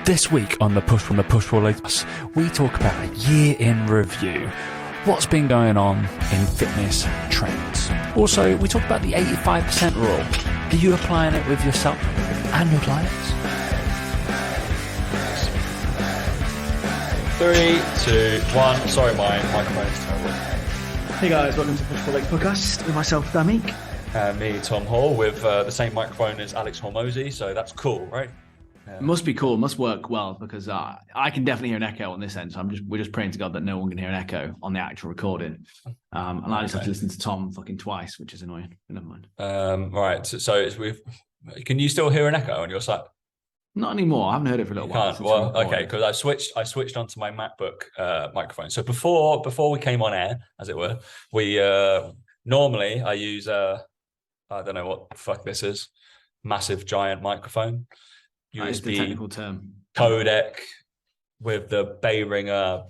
This week on the Push from the Push Rollers, we talk about a year in review. What's been going on in fitness trends. Also, we talk about the 85% rule. Are you applying it with yourself and your clients? 3, 2, 1. Sorry, my microphone is terrible. Hey guys, welcome to Push for Legs podcast with myself, Damik. And me, Tom Hall, with the same microphone as Alex Hormozy, so that's cool, right? Must be cool, must work well, because I can definitely hear an echo on this end, so we're just praying to God that no one can hear an echo on the actual recording. And I just have to listen to Tom fucking twice, which is annoying. But never mind. Right, so can you still hear an echo on your side? Not anymore. I haven't heard it for a little while. Well, okay, because I switched onto my MacBook microphone. So before we came on air, as it were, we normally I use I don't know what the fuck this is, massive giant microphone, That is the technical term, codec with the Behringer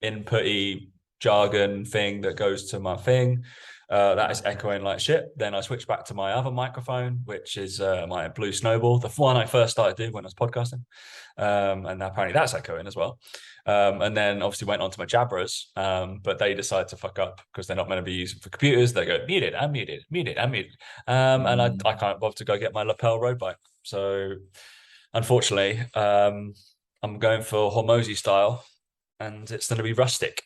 inputty jargon thing that goes to my thing. That is echoing like shit. Then I switched back to my other microphone, which is my Blue Snowball, the one I first started doing when I was podcasting. And apparently that's echoing as well. And then obviously went on to my Jabras, but they decide to fuck up because they're not meant to be used for computers. They go, muted, I'm muted, muted, I'm muted. And I can't bother to go get my lapel road bike. So unfortunately, I'm going for Hormozy style, and it's going to be rustic.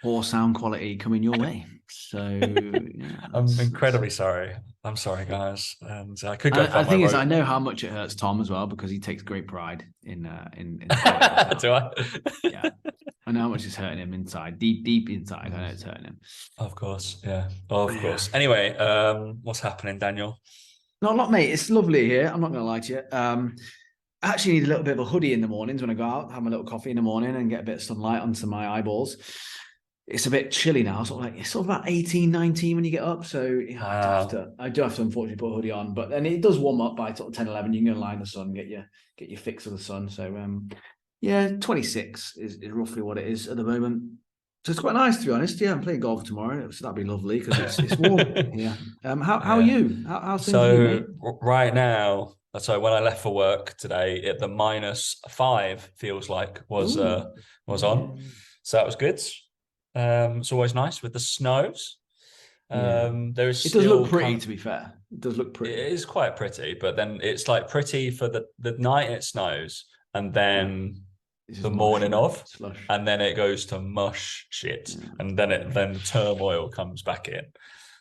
poor sound quality coming your way. So yeah, I'm incredibly sorry. I'm sorry, guys. And I could go. The thing is, I know how much it hurts Tom as well, because he takes great pride in Do I? Yeah, I know how much it's hurting him inside, deep inside. I know it's hurting him. Of course, yeah, of course. Anyway, what's happening, Daniel? Not a lot, mate. It's lovely here. I'm not going to lie to you. I actually need a little bit of a hoodie in the mornings when I go out, have my little coffee in the morning and get a bit of sunlight onto my eyeballs. It's a bit chilly now. It's sort of about 18, 19 when you get up. So yeah, I do have to unfortunately put a hoodie on, but then it does warm up by sort of 10, 11. You can go lie in the sun, get your fix of the sun. So yeah, 26 is roughly what it is at the moment. So it's quite nice, to be honest. Yeah, I'm playing golf tomorrow, so that'd be lovely because it's warm. Yeah. How are you? How's things with you, mate? Right now, so when I left for work today, the -5 feels like was on, so that was good. It's always nice with the snows. There is. It does look pretty, to be fair. It does look pretty. It is quite pretty, but then it's like pretty for the night it snows, and then the morning of, and then it goes to mush shit, and then turmoil comes back in.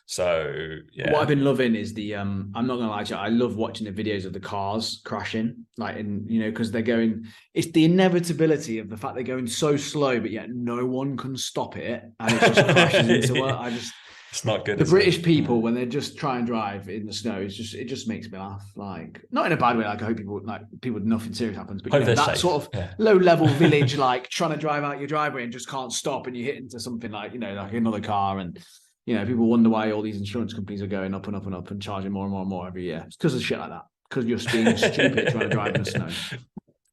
So yeah, what I've been loving is the I'm not gonna lie to you, I love watching the videos of the cars crashing, because they're going, it's the inevitability of the fact they're going so slow, but yet no one can stop it, and it just crashes into it. It's not good. The British people, when they just try and drive in the snow, it just makes me laugh. Like, not in a bad way. Like, I hope people nothing serious happens, but that safe. Sort of low level village, like trying to drive out your driveway and just can't stop, and you hit into something like like another car, and people wonder why all these insurance companies are going up and up and up and charging more and more and more every year. It's because of shit like that. Because you're being stupid trying to drive in the snow.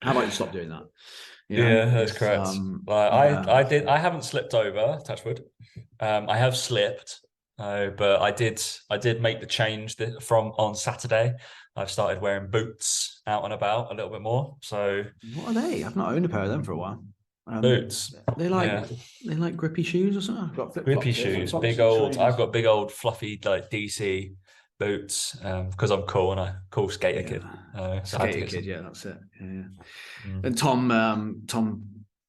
How about you stop doing that? Yeah, that's correct. I haven't slipped over, touch wood. I have slipped, but I did make the change from on Saturday. I've started wearing boots out and about a little bit more. So what are they? I've not owned a pair of them for a while. Boots. They like grippy shoes or something. I've got grippy shoes, big old. I've got big old fluffy like DC boots because I'm cool and a cool skater kid. Skater kid, yeah, that's it. Yeah. And Tom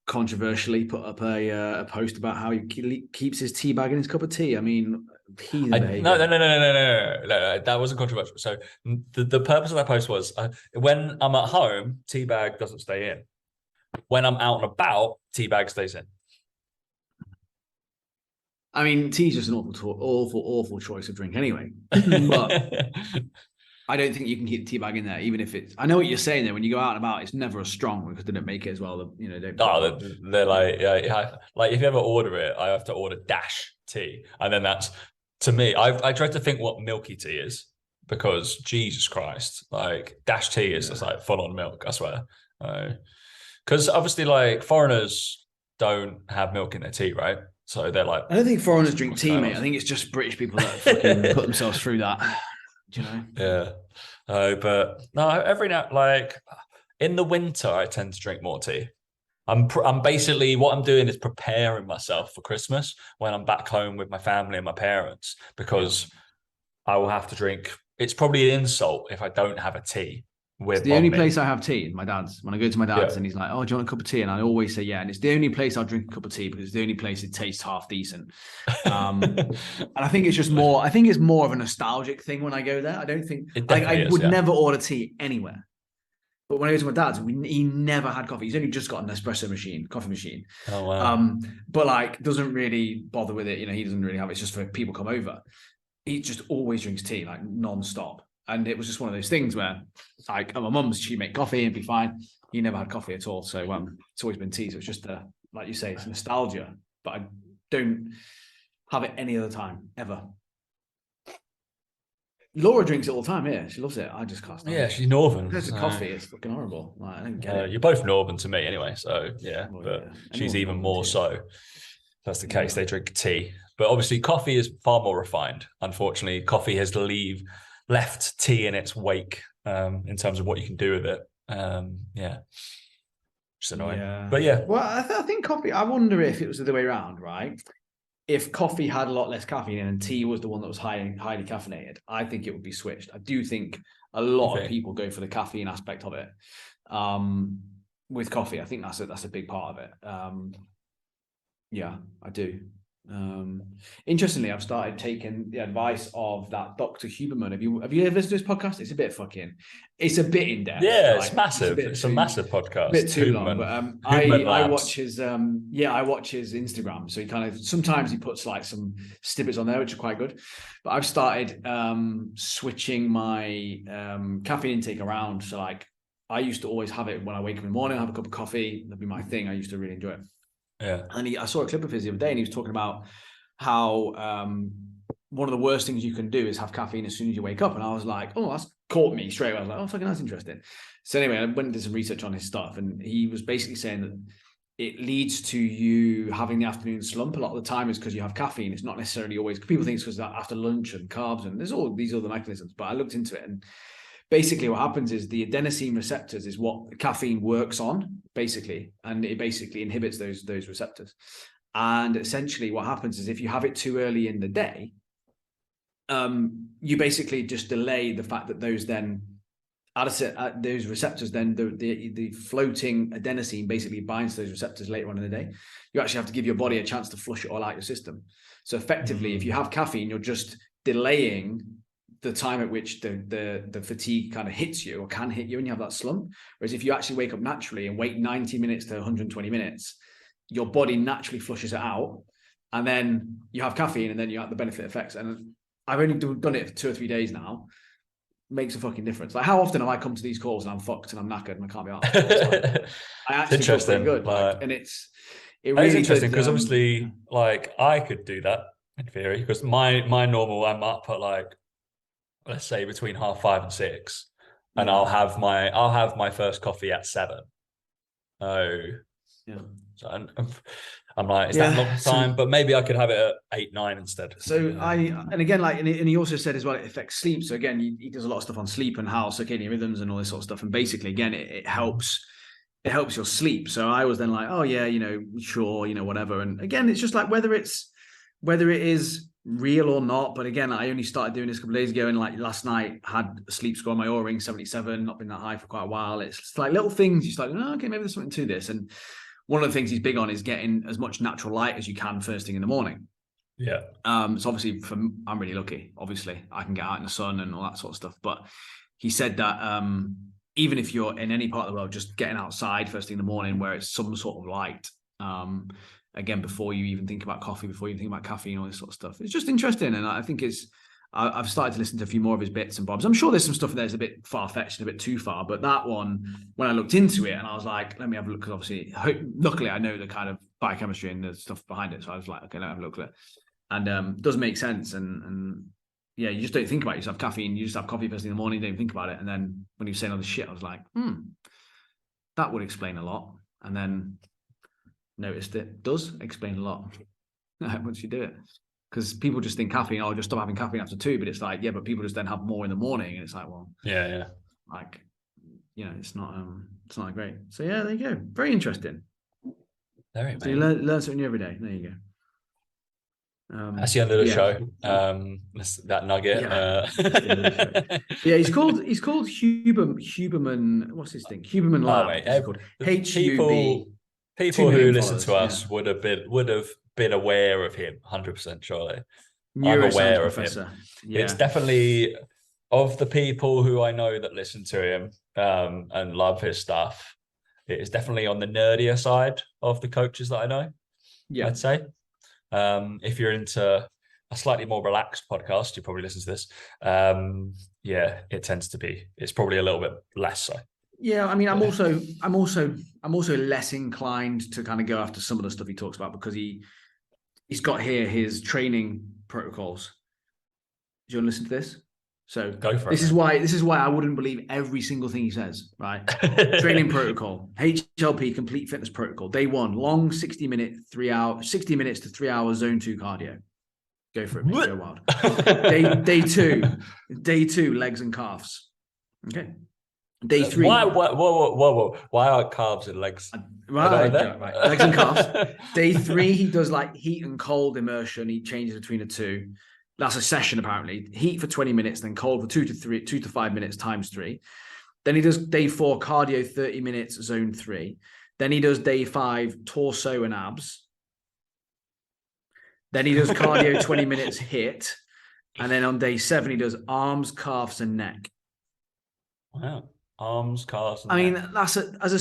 controversially put up a post about how he keeps his tea bag in his cup of tea. I mean, no, that wasn't controversial. So the purpose of that post was when I'm at home, tea bag doesn't stay in. When I'm out and about, tea bag stays in. I mean, tea's just an awful choice of drink anyway. But I don't think you can keep the tea bag in there, even if it's. I know what you're saying there. When you go out and about, it's never as strong because they don't make it as well. They're like if you ever order it, I have to order dash tea, and then that's, to me. I tried to think what milky tea is, because Jesus Christ, like dash tea is just like full on milk. I swear. Because obviously, like, foreigners don't have milk in their tea, right? So they're like, I don't think foreigners drink tea, mate. I think it's just British people that fucking put themselves through that. Do you know? Yeah. But no, every now, like, In the winter, I tend to drink more tea. I'm basically what I'm doing is preparing myself for Christmas when I'm back home with my family and my parents, because I will have to drink. It's probably an insult if I don't have a tea It's with the only Mummy. place I have tea, my dad's. When I go to my dad's Yeah. and he's like, "Oh, do you want a cup of tea?" And I always say, "Yeah." And it's the only place I'll drink a cup of tea because it's the only place it tastes half decent. And I think it's just more. I think it's more of a nostalgic thing when I go there. I don't think It like definitely I is, would yeah. never order tea anywhere. But when I go to my dad's, he never had coffee. He's only just got an espresso machine, coffee machine. Oh wow. But like doesn't really bother with it. You know, he doesn't really have it. It's just for people come over. He just always drinks tea, like non-stop. And it was just one of those things where, like, my mum's, she'd make coffee and be fine. He never had coffee at all. So it's always been tea. So it's just, like you say, it's nostalgia. But I don't have it any other time, ever. Laura drinks it all the time, yeah. She loves it. I just can't stand Yeah, it. she's northern. There's So. coffee. It's fucking horrible. Like, I don't get it. You're both northern to me anyway, so yeah. Well, but yeah. she's Anyone's even northern more too. so. If that's the case. Yeah. They drink tea, but obviously coffee is far more refined. Unfortunately, coffee has left tea in its wake in terms of what you can do with it. Yeah, just annoying. Yeah. But yeah, Well, I think coffee. I wonder if it was the other way around, right? If coffee had a lot less caffeine and tea was the one that was highly caffeinated, I think it would be switched. I do think a lot of people go for the caffeine aspect of it. With coffee, I think that's a big part of it. Yeah, I do. Interestingly, I've started taking the advice of that Dr. Huberman. Have you ever listened to this podcast? It's a bit in depth. yeah, like, it's massive. It's a massive podcast. a bit too long, but I watch his Instagram. So he kind of sometimes he puts like some snippets on there which are quite good. But I've started switching my caffeine intake around. So like I used to always have it when I wake up in the morning, have a cup of coffee. That'd be my thing. I used to really enjoy it. Yeah. And I saw a clip of his the other day, and he was talking about how one of the worst things you can do is have caffeine as soon as you wake up. And I was like, oh, that's caught me straight away. I was like, oh, fucking that's interesting. So anyway, I went and did some research on his stuff, and he was basically saying that it leads to you having the afternoon slump. A lot of the time is because you have caffeine. It's not necessarily always, people think it's because after lunch and carbs, and there's all these other mechanisms. But I looked into it, and basically what happens is the adenosine receptors is what caffeine works on, basically, and it basically inhibits those receptors. And essentially what happens is if you have it too early in the day, you basically just delay the fact that those receptors, then the floating adenosine basically binds to those receptors later on in the day. You actually have to give your body a chance to flush it all out your system. So effectively, if you have caffeine, you're just delaying the time at which the fatigue kind of hits you or can hit you and you have that slump. Whereas if you actually wake up naturally and wait 90 minutes to 120 minutes, your body naturally flushes it out, and then you have caffeine, and then you have the benefit effects. And I've only done it for 2 or 3 days now. Makes a fucking difference. Like, how often have I come to these calls and I'm fucked and I'm knackered and I can't be arsed? Like, I actually feel pretty good. Like, and it really is interesting because obviously, like, I could do that in theory, because my normal, I'm up at like, let's say between 5:30 and 6, and I'll have my first coffee at 7. Oh, yeah. So I'm like, is that a long time? But maybe I could have it at 8, 9 instead. So and again, like, and he also said as well, it affects sleep. So again, he does a lot of stuff on sleep and how circadian rhythms and all this sort of stuff. And basically, again, it helps your sleep. So I was then like, oh yeah, sure, whatever. And again, it's just like whether it is real or not. But again, I only started doing this a couple of days ago, and like last night had a sleep score on my Oura ring 77, not been that high for quite a while. It's like little things you start, okay, maybe there's something to this. And one of the things he's big on is getting as much natural light as you can first thing in the morning. Yeah. So obviously I'm really lucky. Obviously I can get out in the sun and all that sort of stuff. But he said that even if you're in any part of the world, just getting outside first thing in the morning where it's some sort of light, again, before you even think about coffee, before you think about caffeine, all this sort of stuff. It's just interesting. And I think I've started to listen to a few more of his bits and bobs. I'm sure there's some stuff in there that's a bit far-fetched and a bit too far, but that one, when I looked into it and I was like, let me have a look, because obviously, luckily I know the kind of biochemistry and the stuff behind it. So I was like, okay, let me have a look at it. And it does make sense. And yeah, you just don't think about it. You just have caffeine, you just have coffee first thing in the morning, you don't think about it. And then when he was saying all this shit, I was like, that would explain a lot. And then noticed it does explain a lot once you do it. Because people just think caffeine, just stop having caffeine after 2, but it's like, yeah, but people just then have more in the morning, and it's like, well, yeah, like it's not great. So yeah, there you go. Very interesting. Very. So you learn something new every day. There you go. That's the end of the show. That nugget. Yeah, he's called Huberman. What's his thing? Huberman Lab. People who listen to us would have been aware of him 100%. Surely, I'm aware professor. Of him. Yeah. It's definitely, of the people who I know that listen to him and love his stuff, it is definitely on the nerdier side of the coaches that I know. Yeah, I'd say. If you're into a slightly more relaxed podcast, you probably listen to this. Yeah, it tends to be. It's probably a little bit less so. Yeah, I mean, I'm also less inclined to kind of go after some of the stuff he talks about, because he's got here his training protocols. Do you want to listen to this? So go for it. This is why I wouldn't believe every single thing he says, right? Training protocol, HLP, complete fitness protocol. Day 1, long 60 minutes to 3 hours zone 2 cardio. Go for it, mate. Go wild. Day two, legs and calves. Okay. Day 3. Whoa. Why are calves and legs? Right. Legs and calves. Day 3, he does like heat and cold immersion. He changes between the two. That's a session, apparently. Heat for 20 minutes, then cold for 2 to 5 minutes times 3. Then he does day 4, cardio 30 minutes, zone 3. Then he does day 5, torso and abs. Then he does cardio 20 minutes, HIIT. And then on day 7, he does arms, calves, and neck. Wow. Arms, calves. And I mean, that's as a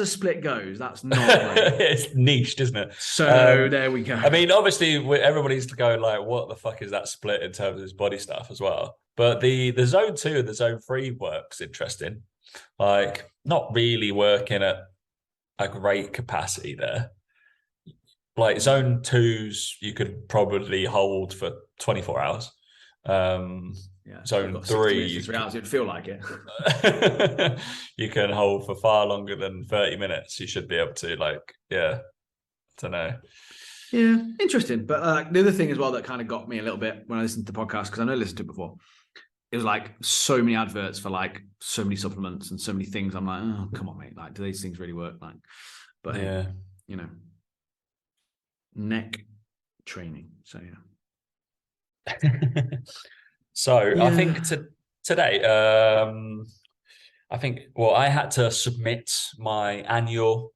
split goes. That's not great. It's niched, isn't it? So there we go. I mean, obviously, everybody's going like, "What the fuck is that split in terms of his body stuff as well?" But the zone 2 and the zone 3 work's interesting. Like, not really working at a great capacity there. Like zone 2s, you could probably hold for 24 hours. Zone 3, you 3 hours, it'd feel like it. You can hold for far longer than 30 minutes. You should be able to, I don't know. Yeah, interesting. But the other thing as well that kind of got me a little bit when I listened to the podcast, because I know I listened to it before, it was like so many adverts for like so many supplements and so many things. I'm like, oh, come on, mate. Like, do these things really work? Like, but yeah, neck training. So yeah. I think today, I had to submit my annual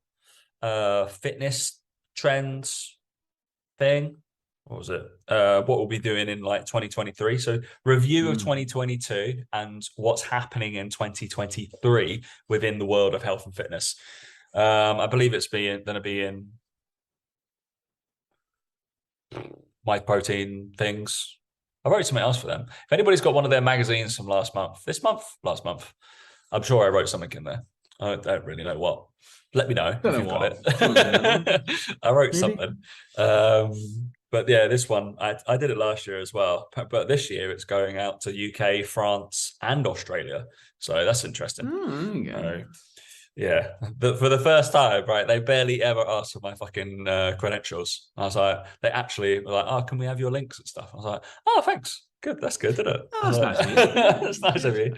fitness trends thing. What was it? What we'll be doing in like 2023. So review of 2022 and what's happening in 2023 within the world of health and fitness. I believe it's going to be in my protein things. I wrote something else for them. If anybody's got one of their magazines from last month, I'm sure I wrote something in there. I don't really know what. Let me know if you've got it. I wrote something. But yeah, this one, I did it last year as well. But this year it's going out to UK, France, and Australia. So that's interesting. Oh, there you go. Yeah, for the first time, right? They barely ever asked for my fucking credentials. I was like, they actually were like, "Oh, can we have your links and stuff?" I was like, "Oh, thanks. Good, that's good, isn't it?" Oh, that's nice of you. That's nice of you.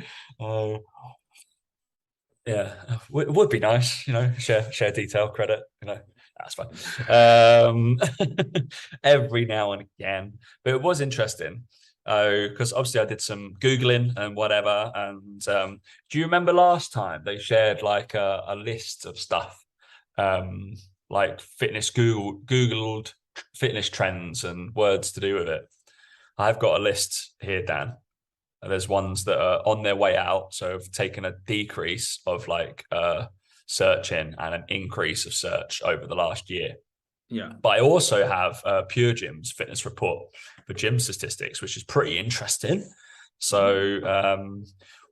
Yeah, it would be nice, share detail, credit, that's fine. Every now and again, but it was interesting. Because obviously I did some Googling and whatever. And do you remember last time they shared like a list of stuff, like Googled fitness trends and words to do with it? I've got a list here, Dan. There's ones that are on their way out. So I've taken a decrease of like searching and an increase of search over the last year. Yeah. But I also have Pure Gym's fitness report for gym statistics, which is pretty interesting. So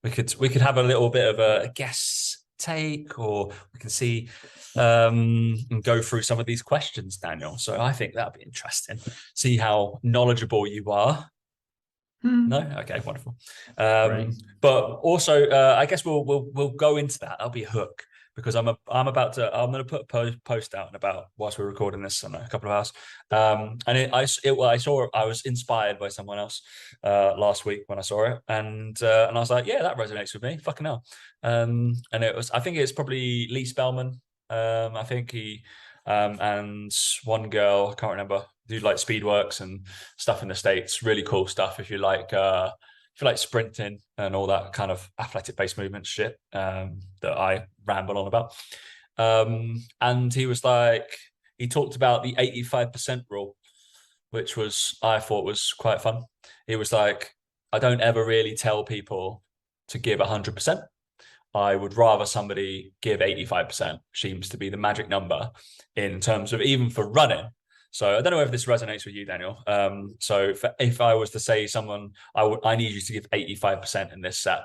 we could have a little bit of a guess take, or we can see and go through some of these questions, Daniel. So I think that'd be interesting. See how knowledgeable you are. No? Okay, wonderful. But also, I guess we'll go into that. That'll be a hook, because I'm going to put a post out in about whilst we're recording this in a couple of hours. And I was inspired by someone else last week when I saw it, and I was like, yeah, that resonates with me. Fucking hell. And I think it's probably Lee Spellman. I think he and one girl, I can't remember, do like Speedworks and stuff in the States. Really cool stuff if you like sprinting and all that kind of athletic based movement shit that I ramble on about. And he talked about the 85% rule, which I thought was quite fun. He was like, I don't ever really tell people to give 100%. I would rather somebody give 85%, seems to be the magic number in terms of even for running. So I don't know if this resonates with you, Daniel. So if I was to say someone, I need you to give 85% in this set.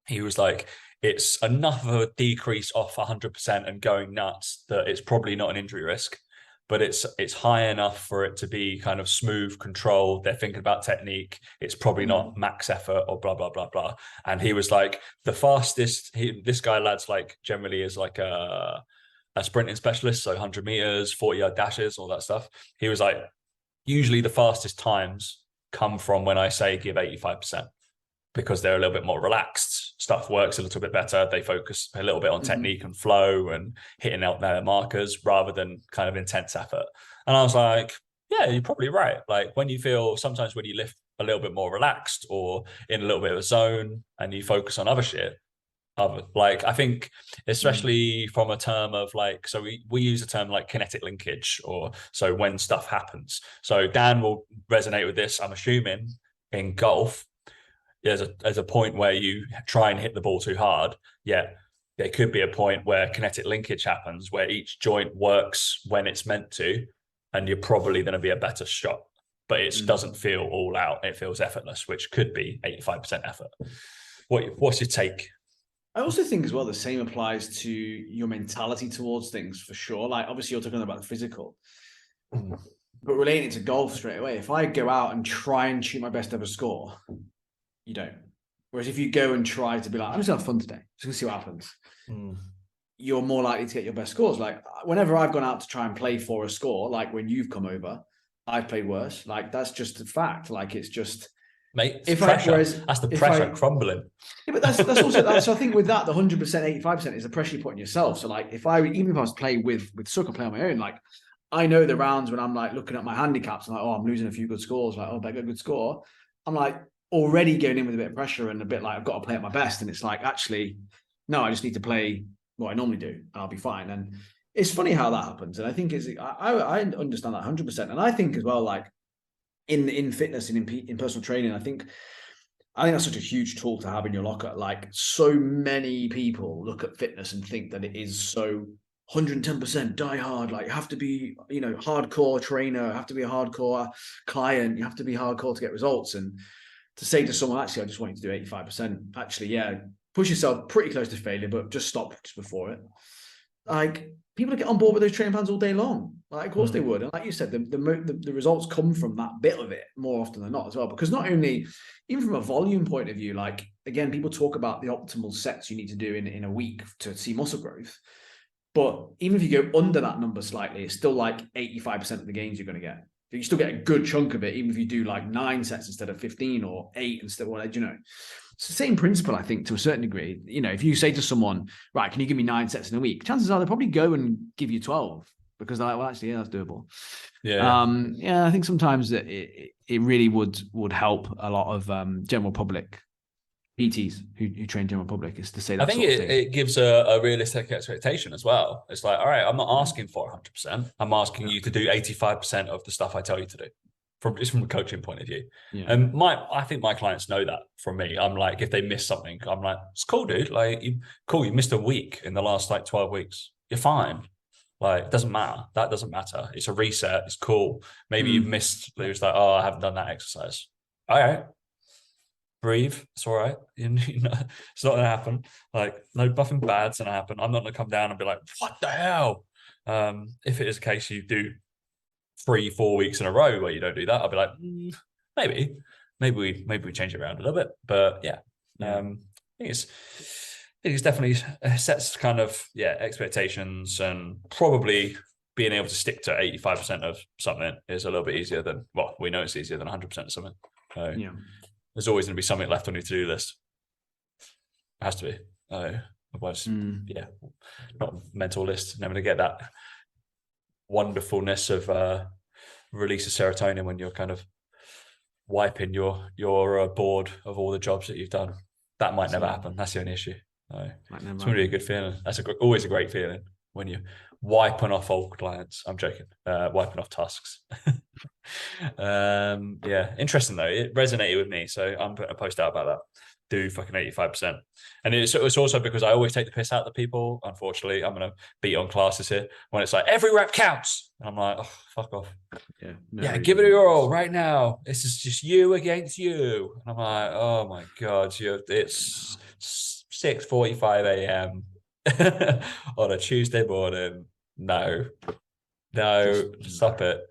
He was like, it's enough of a decrease off 100% and going nuts that it's probably not an injury risk, but it's high enough for it to be kind of smooth, controlled. They're thinking about technique. It's probably not max effort or blah, blah, blah, blah. And he was like, the fastest, this guy, lads, like generally is like a sprinting specialist. So 100 meters, 40-yard dashes, all that stuff. He was like, usually the fastest times come from when I say give 85%. Because they're a little bit more relaxed, stuff works a little bit better. They focus a little bit on technique and flow and hitting out their markers rather than kind of intense effort. And I was like, yeah, you're probably right. Like sometimes when you lift a little bit more relaxed or in a little bit of a zone and you focus on other shit, I think especially from a term of like, so we use a term like kinetic linkage, or so when stuff happens. So Dan will resonate with this, I'm assuming, in golf. There's a point where you try and hit the ball too hard. Yeah, there could be a point where kinetic linkage happens, where each joint works when it's meant to, and you're probably going to be a better shot. But it doesn't feel all out. It feels effortless, which could be 85% effort. What's your take? I also think as well the same applies to your mentality towards things, for sure. Like obviously you're talking about the physical, but relating to golf straight away, if I go out and try and shoot my best ever score, you don't. Whereas if you go and try to be like, I'm just gonna have fun today, just gonna see what happens, you're more likely to get your best scores. Like whenever I've gone out to try and play for a score, like when you've come over, I've played worse. Like that's just a fact. Like it's just, mate, that's the pressure crumbling. Yeah, but that's also that. So I think with that, the 100%, 85% is the pressure you put on yourself. So like even if I was playing with soccer, play on my own, like I know the rounds when I'm like looking at my handicaps, I'm like, oh, I'm losing a few good scores. Like, oh, I got a good score. I'm like already going in with a bit of pressure and a bit like I've got to play at my best. And it's like, actually, no, I just need to play what I normally do and I'll be fine. And it's funny how that happens. And I think I understand that 100%. And I think as well, like in fitness and in personal training, I think that's such a huge tool to have in your locker. Like so many people look at fitness and think that it is so 110% die hard. Like you have to be, hardcore trainer, have to be a hardcore client. You have to be hardcore to get results. And to say to someone, actually, I just want you to do 85%. Actually, yeah, push yourself pretty close to failure, but just stop just before it. Like people get on board with those training plans all day long. Like, of course they would. And like you said, the results come from that bit of it more often than not as well. Because not only, even from a volume point of view, like, again, people talk about the optimal sets you need to do in a week to see muscle growth. But even if you go under that number slightly, it's still like 85% of the gains you're going to get. You still get a good chunk of it, even if you do like 9 sets instead of 15 or 8 instead of whatever, It's the same principle, I think, to a certain degree. If you say to someone, right, can you give me 9 sets in a week? Chances are they'll probably go and give you 12 because they're like, well, actually, yeah, that's doable. Yeah. I think sometimes that it really would help a lot of general public PTs who train general public is to say that. I think it gives a realistic expectation as well. It's like, all right, I'm not asking for 100%. I'm asking you to do 85% of the stuff I tell you to do. From a coaching point of view. Yeah. And I think my clients know that from me. I'm like, if they miss something, I'm like, it's cool, dude. Like, you missed a week in the last like 12 weeks. You're fine. Like, it doesn't matter. That doesn't matter. It's a reset. It's cool. Maybe you've missed. It's like, oh, I haven't done that exercise. All right. Breathe. It's all right. It's not going to happen. Like, no nothing bad's going to happen. I'm not going to come down and be like, what the hell? If it is a case you do 3-4 weeks in a row where you don't do that, I'll be like, maybe we change it around a little bit. But yeah. I think think it's definitely sets kind of expectations, and probably being able to stick to 85% of something is a little bit easier than, well, we know it's easier than 100% of something. So Yeah. there's always going to be something left on your to-do list. It has to be. Otherwise, not a mental list. Never to get that wonderfulness of release of serotonin when you're kind of wiping your board of all the jobs that you've done. That might never happen. That's the only issue. It's going to be a good feeling. That's always a great feeling when you're wiping off old clients. I'm joking. Wiping off tasks. Interesting though. It resonated with me, so I'm putting a post out about that. Do fucking 85%. And it's also because I always take the piss out of the people. Unfortunately, I'm going to beat on classes here when it's like every rep counts. And I'm like, oh, fuck off. Give it your all right now. This is just you against you. And I'm like, oh my God, it's 6:45 a.m. on a Tuesday morning. No, stop it.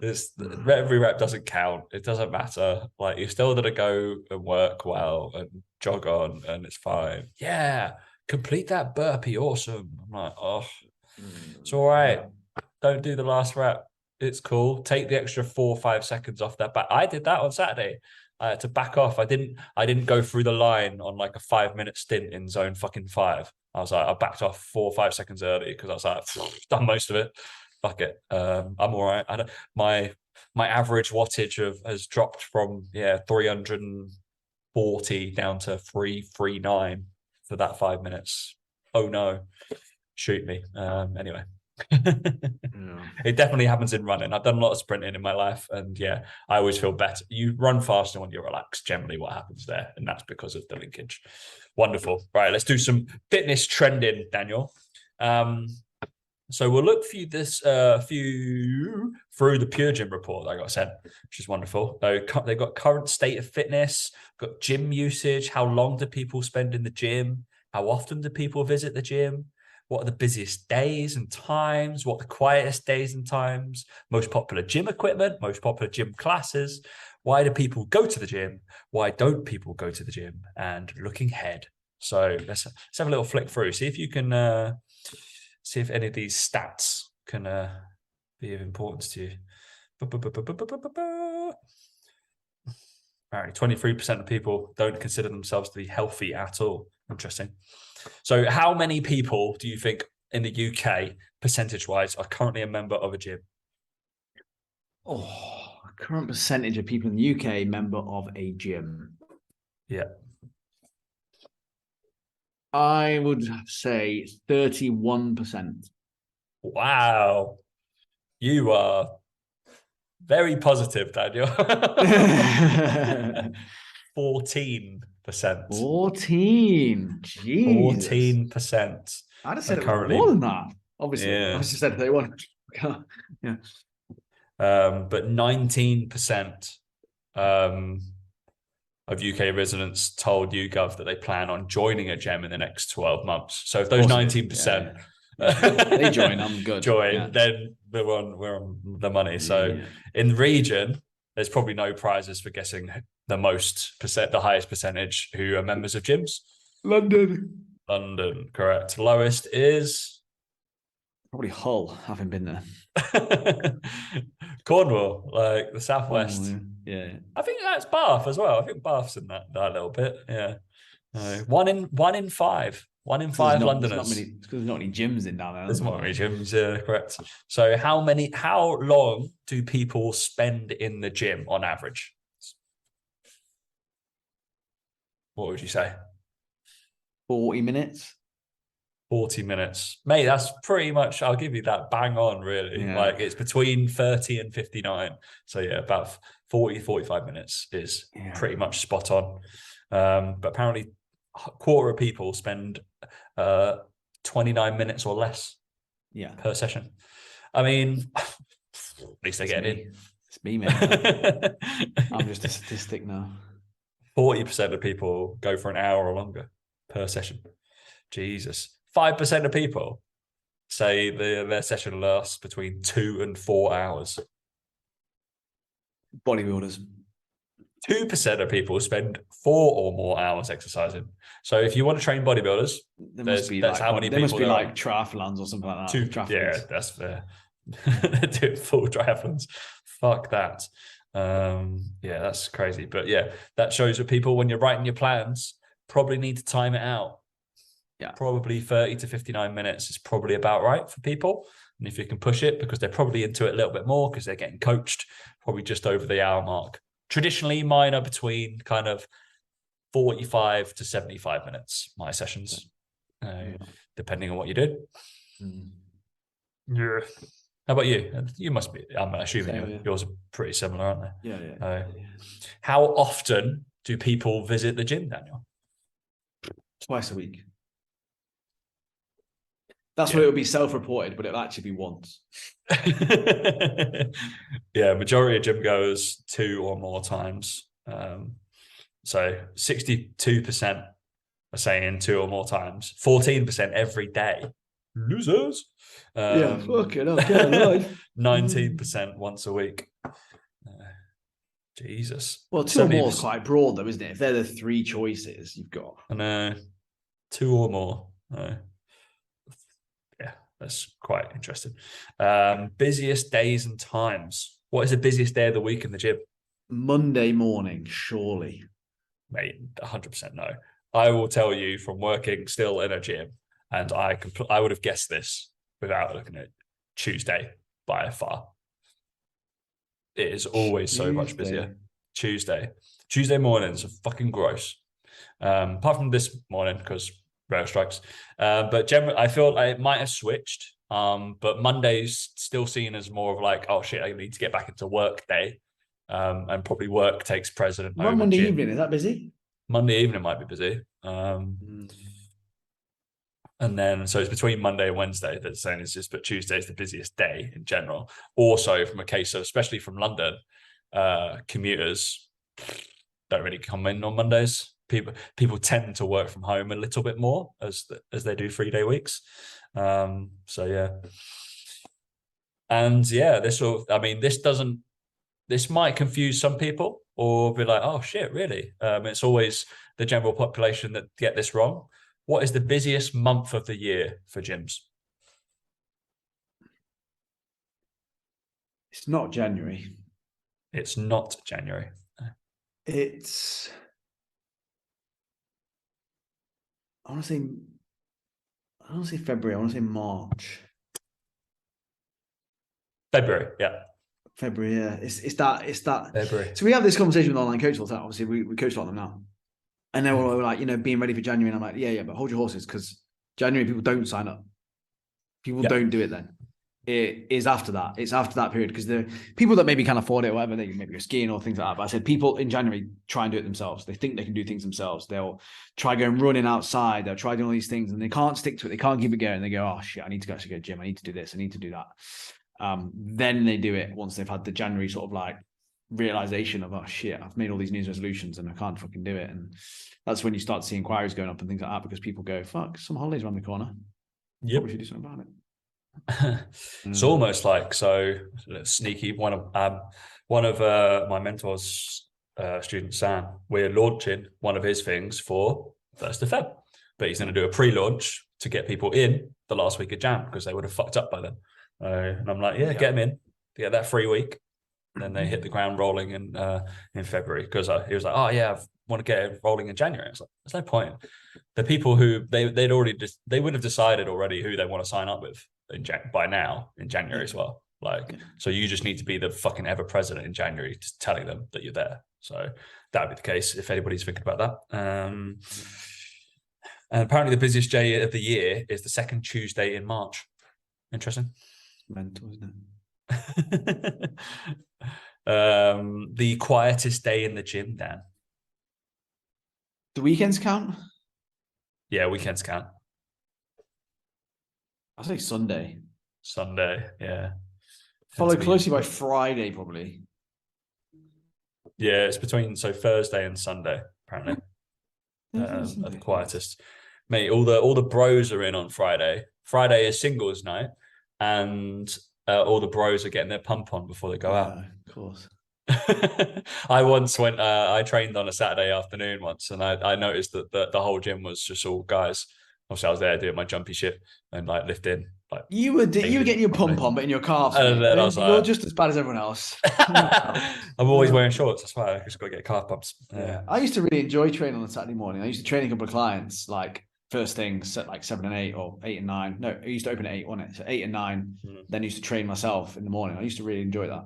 Every rep doesn't count. It doesn't matter. Like, you're still gonna go and work well and jog on, and it's fine. Yeah, complete that burpee. Awesome. I'm like, oh, it's all right. Don't do the last rep. It's cool. Take the extra 4 or 5 seconds off that back. I did that on Saturday. I had to back off. I didn't go through the line on like a 5-minute stint in zone fucking 5. I backed off 4 or 5 seconds early because I was like, done most of it. Fuck it. I'm all right. My average wattage has dropped from 340 down to 339 for that 5 minutes. Oh no, shoot me. Anyway. It definitely happens in running. I've done a lot of sprinting in my life, and I always feel better. You run faster when you're relaxed, generally what happens there, and that's because of the linkage. Wonderful. Right, let's do some fitness trending, Daniel. So we'll look through this through the Pure Gym report that I got sent, which is wonderful. They've got current state of fitness, got gym usage, how long do people spend in the gym, how often do people visit the gym, what are the busiest days and times, what are the quietest days and times, most popular gym equipment, most popular gym classes, why do people go to the gym, why don't people go to the gym, and looking ahead. So let's have a little flick through, see if you can see if any of these stats can be of importance to you. All right, 23% of people don't consider themselves to be healthy at all. Interesting. So how many people do you think in the UK, percentage-wise, are currently a member of a gym? Current percentage of people in the UK member of a gym. Yeah. I would say 31%. Wow. You are very positive, Daniel. 14%. 14. Jesus. 14%. I'd have said it currently more than that. Obviously. I just said 31. Yeah. But 19% of UK residents told YouGov that they plan on joining a gym in the next 12 months. So if those 19% they join, I'm good. Then we're on the money. So in the region, there's probably no prizes for guessing the highest percentage who are members of gyms. London, correct. Lowest is probably Hull, having been there. Cornwall, like the southwest. Yeah. I think that's Bath as well. I think Bath's in that little bit. Yeah. 1 in 5. 1 in 5 Londoners. It's because there's not many gyms in down there. There's not many gyms, correct. So how long do people spend in the gym on average? What would you say? 40 minutes. 40 minutes. Mate, that's pretty much, I'll give you that bang on, really. Yeah. Like, it's between 30 and 59. So about 40, 45 minutes is pretty much spot on. But apparently a quarter of people spend 29 minutes or less per session. I mean, at least they're getting in. It's me, man. I'm just a statistic now. 40% of people go for an hour or longer per session. Jesus. 5% of people say their session lasts between 2 and 4 hours. Bodybuilders. 2% of people spend 4 or more hours exercising. So if you want to train bodybuilders, There must be that's like, how many there must people be there like are. triathlons or something like that. Yeah, Triathletes. that's fair. They do full triathlons. Fuck that. Yeah, that's crazy. But yeah, that shows that people, when you're writing your plans, probably need to time it out. Yeah. Probably 30 to 59 minutes is probably about right for people. And if you can push it, because they're probably into it a little bit more because they're getting coached, probably just over the hour mark. Traditionally, mine are between kind of 45 to 75 minutes, my sessions, depending on what you do. Yeah. How about you? You must be, I'm assuming yours are pretty similar, aren't they? Yeah. How often do people visit the gym, Daniel? Twice a week. That's what it would be self-reported, but it'll actually be once. Yeah, majority of gym goers 2 or more times. So 62% are saying 2 or more times. 14% every day. Losers. Fucking okay. 19% once a week. Jesus. Well, 2 or more is quite broad, though, isn't it? If they're the 3 choices you've got. I know. 2 or more. Yeah, that's quite interesting. Busiest days and times. What is the busiest day of the week in the gym? Monday morning, surely. Mate, 100% no. I will tell you from working still in a gym, and I would have guessed this without looking at Tuesday by far. It is always so much busier. Tuesday mornings are fucking gross. Apart from this morning, because rail strikes. But generally, I feel like it might have switched. But Monday's still seen as more of like, oh shit, I need to get back into work day. And probably work takes precedent over Monday gym. evening, is that busy? Monday evening might be busy. And then, so it's between Monday and Wednesday that it's saying it's just, but Tuesday is the busiest day in general. Also from a case of, especially from London, commuters don't really come in on Mondays. People tend to work from home a little bit more as they do 3-day weeks. So yeah. And yeah, this might confuse some people or be like, oh shit, really? It's always the general population that get this wrong. What is the busiest month of the year for gyms? It's not January. It's not January. It's, I want to say February. I want to say March. February, yeah. February, yeah. It's that. February. So we have this conversation with online coaches all the time. Obviously, we coach a lot of them now. And then we're like, being ready for January. And I'm like, yeah, but hold your horses, because January people don't sign up. People don't do it then. It is after that. It's after that period, because the people that maybe can't afford it or whatever, they maybe go skiing or things like that. But I said people in January try and do it themselves. They think they can do things themselves. They'll try going running outside. They'll try doing all these things and they can't stick to it. They can't keep it going. They go, oh shit, I need to actually go to the gym. I need to do this. I need to do that. Then they do it once they've had the January sort of like realization of, oh shit, I've made all these New Year's resolutions and I can't fucking do it. And that's when you start to see inquiries going up and things like that, because people go, fuck, some holidays around the corner. Yep. We should do something about it. It's almost like, so sneaky. One of my mentor's students, Sam, we're launching one of his things for 1st of Feb, but he's going to do a pre-launch to get people in the last week of Jan, because they would have fucked up by then. And I'm like, get them in, get that free week. And then they hit the ground rolling in February, because he was like, oh yeah, I want to get it rolling in January. I was like, there's no point. The people who they would have decided already who they want to sign up with by now in January as well. Like, so you just need to be the fucking ever present in January, just telling them that you're there. So that would be the case if anybody's thinking about that. And apparently the busiest day of the year is the 2nd Tuesday in March. Interesting. Mental, isn't it? The quietest day in the gym, Dan. Do weekends count? Yeah, weekends count. I'll say Sunday. Sunday, yeah. Followed closely by Friday, probably. Yeah, it's between Thursday and Sunday, apparently. Are the quietest. Mate, all the bros are in on Friday. Friday is singles night, and all the bros are getting their pump on before they go out. Of course. I once went, I trained on a Saturday afternoon once, and I noticed that the whole gym was just all guys. Obviously, I was there doing my jumpy shit and like lifting. Like You were Asian, getting your pump probably. on, but in your calves, And mate. then I was You're like, just as bad as everyone else. I'm always wearing shorts. That's why I just got to get calf pumps. Yeah, I used to really enjoy training on a Saturday morning. I used to train a couple of clients like first thing, set like 7 and 8 or 8 and 9. No, I used to open at 8, wasn't it? So 8 and 9. Then I used to train myself in the morning. I used to really enjoy that.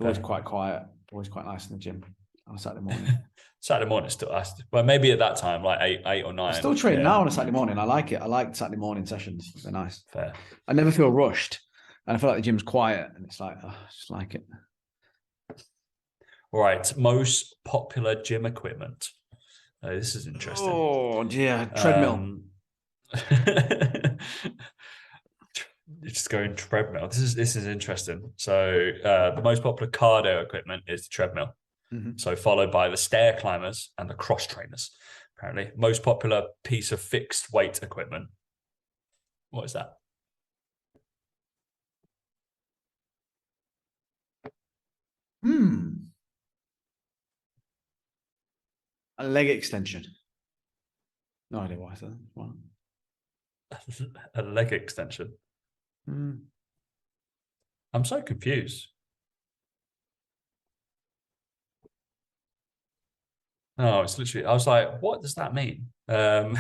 Always quite quiet, always quite nice in the gym on a Saturday morning. Saturday morning still, well, maybe at that time, like eight or 9. I still train now on a Saturday morning. I like it. I like Saturday morning sessions. They're nice. Fair. I never feel rushed. And I feel like the gym's quiet and it's like, oh, I just like it. All right. Most popular gym equipment. This is interesting. Oh, yeah. Treadmill. Just going treadmill. This is interesting. So the most popular cardio equipment is the treadmill. So followed by the stair climbers and the cross trainers. Apparently, most popular piece of fixed weight equipment. What is that? A leg extension. No idea why I said that. Wow. A leg extension. I'm so confused. No, it's literally, I was like, what does that mean? Because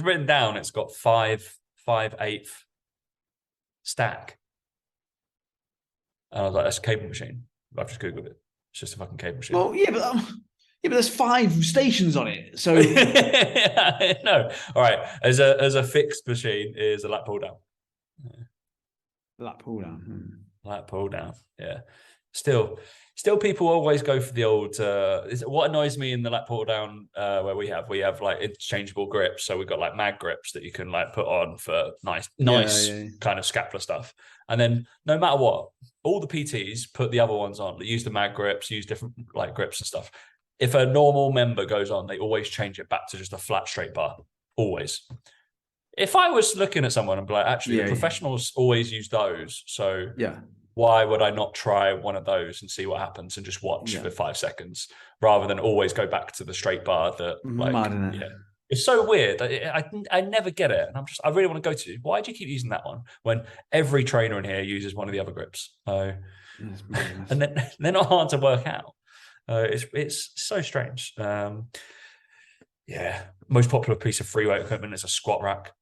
written down, it's got 5/8 stack. And I was like, that's a cable machine. I've just Googled it. It's just a fucking cable machine. Well, yeah, but there's 5 stations on it. So no. All right. As a fixed machine is a lat pull down. Lat pull down. Lat pull down. Yeah. Still people always go for the old what annoys me in the lat pull down where we have like interchangeable grips. So we've got like mag grips that you can like put on for nice kind of scapular stuff. And then no matter what, all the PTs put the other ones on. They use the mag grips, use different like grips and stuff. If a normal member goes on, they always change it back to just a flat straight bar. Always. If I was looking at someone and be like, actually, the professionals always use those. So why would I not try one of those and see what happens and just watch for 5 seconds rather than always go back to the straight bar that like, it's so weird. I never get it. And I really want to go to, why do you keep using that one when every trainer in here uses one of the other grips? And then they're not hard to work out. It's so strange. Most popular piece of free weight equipment is a squat rack.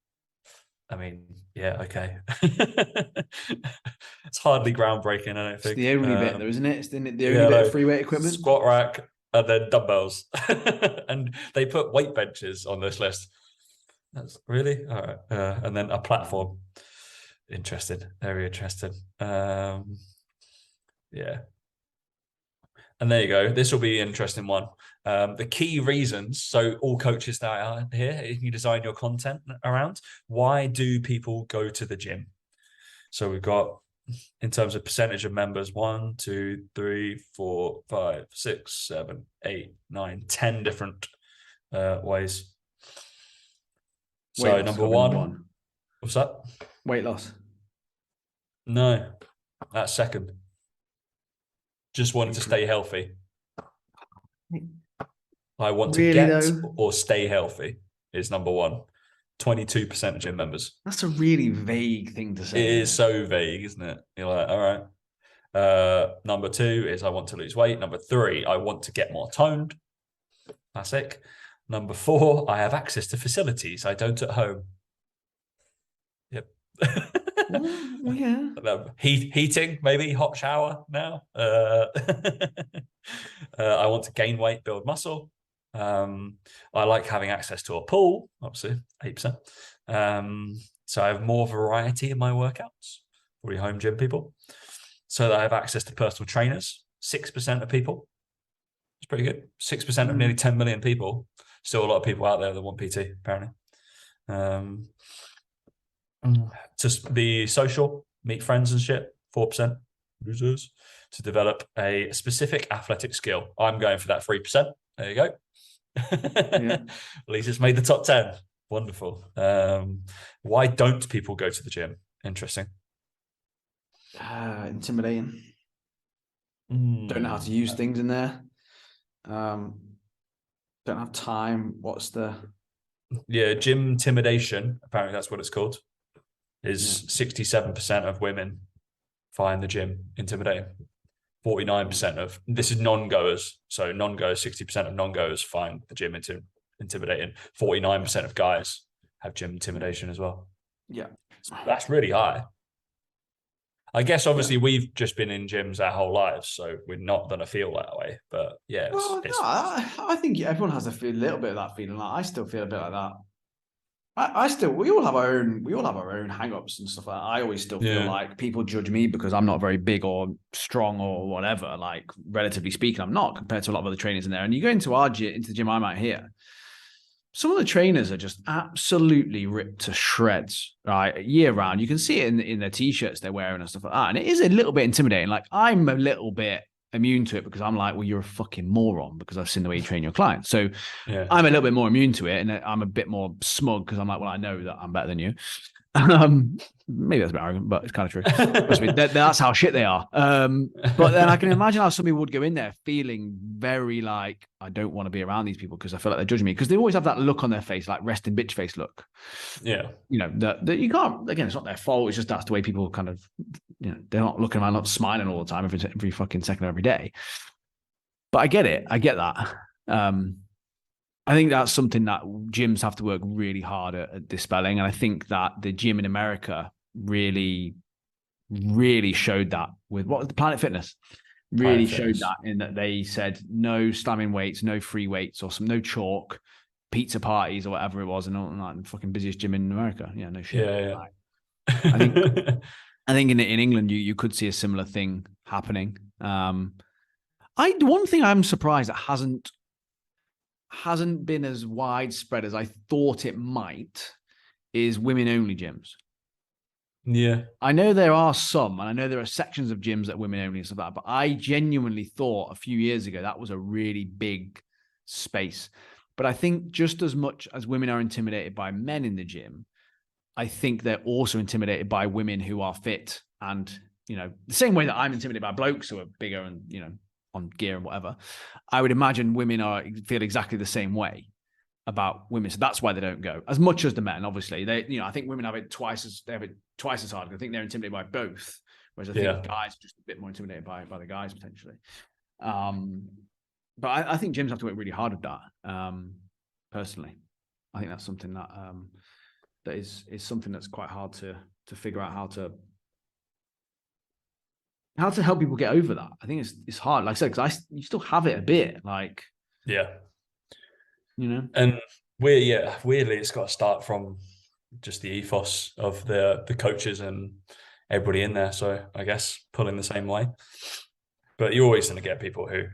I mean, yeah, okay. It's hardly groundbreaking, I don't think. It's the only bit though, isn't it? It's the only bit of free weight equipment. Squat rack and then dumbbells. And they put weight benches on this list. That's really? All right. And then a platform. Interesting. Very interesting. Yeah. And there you go. This will be an interesting one. The key reasons, so all coaches that are here, you design your content around, why do people go to the gym? So we've got, in terms of percentage of members, 1, 2, 3, 4, 5, 6, 7, 8, 9, 10 different ways. So number one. What's that? Weight loss. No, that's second. Just wanted to stay healthy. I want to get or stay healthy is number 1. 22% of gym members. That's a really vague thing to say. It is so vague, isn't it? You're like, all right. Number 2 is I want to lose weight. Number 3, I want to get more toned. Classic. Number 4, I have access to facilities I don't at home. Yep. Well, yeah. Heating, maybe hot shower now. I want to gain weight, build muscle. I like having access to a pool, obviously 8%. So I have more variety in my workouts. Probably home gym people. So that I have access to personal trainers. 6% of people. It's pretty good. 6% of nearly 10 million people. Still a lot of people out there that want PT, apparently. To be social, meet friends and shit, 4%. Losers. To develop a specific athletic skill. I'm going for that 3%. There you go. At least it's made the top 10. Wonderful. Why don't people go to the gym? Interesting. Intimidating. Don't know how to use things in there. Don't have time. What's the... Yeah, gym intimidation, apparently that's what it's called, is 67% of women find the gym intimidating. 49% of, this is non-goers. So non-goers, 60% of non-goers find the gym intimidating. 49% of guys have gym intimidation as well. Yeah. That's really high. I guess obviously we've just been in gyms our whole lives, so we're not going to feel that way. But yeah, I think everyone has a little bit of that feeling. Like I still feel a bit like that. We all have our own hang-ups and stuff like that. I always still feel like people judge me because I'm not very big or strong or whatever. Like relatively speaking, I'm not compared to a lot of other trainers in there. And you go into into the gym I'm at here, some of the trainers are just absolutely ripped to shreds, right? Year round. You can see it in their t-shirts they're wearing and stuff like that. And it is a little bit intimidating. Like I'm a little bit immune to it because I'm like, well, you're a fucking moron because I've seen the way you train your clients. So I'm a little bit more immune to it. And I'm a bit more smug because I'm like, well, I know that I'm better than you. Maybe that's a bit arrogant, but it's kind of true. That's how shit they are. But then I can imagine how some people would go in there feeling very like, I don't want to be around these people because I feel like they're judging me, because they always have that look on their face, like resting bitch face look. Yeah. You know, that you can't, again, it's not their fault. It's just that's the way people kind of, you know, they're not looking around, not smiling all the time every fucking second of every day. But I get it. I get that. I think that's something that gyms have to work really hard at dispelling. And I think that the gym in America really, really showed that with what was the Planet Fitness really showed that, in that they said no slamming weights, no free weights, or no chalk, pizza parties or whatever it was, and all like the fucking busiest gym in America. Yeah, no shit. Yeah. Like, I think in England you could see a similar thing happening. One thing I'm surprised that hasn't been as widespread as I thought it might is women-only gyms. Yeah. I know there are some, and I know there are sections of gyms that are women-only and stuff like that, but I genuinely thought a few years ago that was a really big space. But I think just as much as women are intimidated by men in the gym, I think they're also intimidated by women who are fit, and, you know, the same way that I'm intimidated by blokes who are bigger and, you know, on gear and whatever. I would imagine women feel exactly the same way about women, so that's why they don't go as much as the men. Obviously, I think women have it twice as hard. I think they're intimidated by both, whereas I think guys are just a bit more intimidated by the guys potentially. But I think gyms have to work really hard at that. Personally, I think that's something that that is something that's quite hard to figure out how to help people get over that. I think it's hard, like I said, because you still have it a bit, like, yeah, you know. And weirdly, it's got to start from just the ethos of the coaches and everybody in there. So I guess pulling the same way, but you're always going to get people who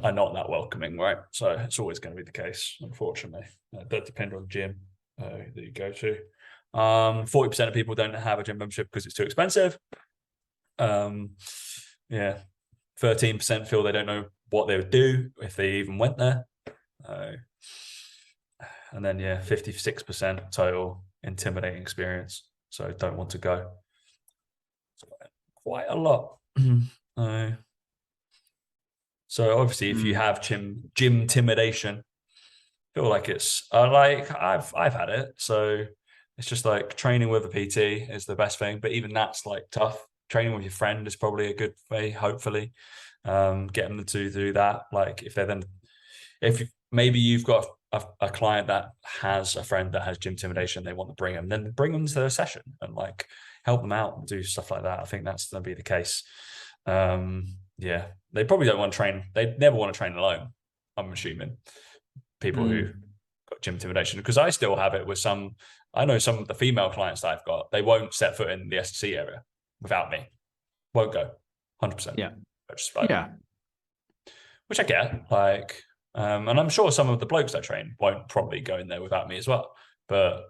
are not that welcoming, right? So it's always going to be the case, unfortunately. That depends on the gym that you go to. 40% of people don't have a gym membership because it's too expensive. 13% feel they don't know what they would do if they even went there. And then 56% total intimidating experience, so don't want to go. So quite a lot. So obviously, if you have gym intimidation, feel like it's like I've had it. So it's just like training with a PT is the best thing, but even that's like tough. Training with your friend is probably a good way, hopefully. Getting them to do that. Like if maybe you've got a client that has a friend that has gym intimidation, they want to bring them, then bring them to their session and like help them out and do stuff like that. I think that's going to be the case. They probably don't want to train. They never want to train alone, I'm assuming, people who got gym intimidation, because I still have it with I know some of the female clients that I've got, they won't set foot in the SC area without me. Won't go 100%. Yeah. Which I get, like, and I'm sure some of the blokes I train won't probably go in there without me as well. But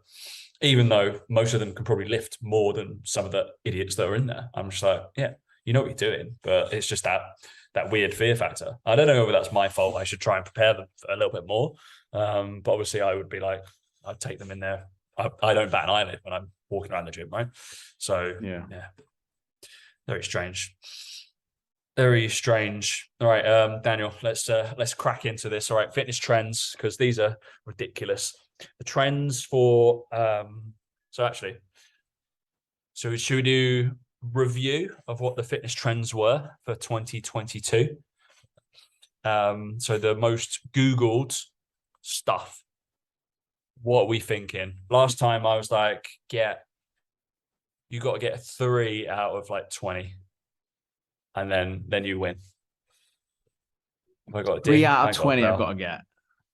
even though most of them can probably lift more than some of the idiots that are in there, I'm just like, yeah, you know what you're doing, but it's just that weird fear factor. I don't know whether that's my fault. I should try and prepare them a little bit more. But obviously I would be like, I'd take them in there. I don't bat an eyelid when I'm walking around the gym, right? So yeah. Very strange. Very strange. All right, Daniel, let's crack into this. All right, fitness trends, because these are ridiculous. The trends for so should we do review of what the fitness trends were for 2022? So the most Googled stuff. What are we thinking? Last time I was like, you got to get 3 out of like 20. And then you win. Have I got a D? 3 out I of ain't got a 20 I've bell. got to get.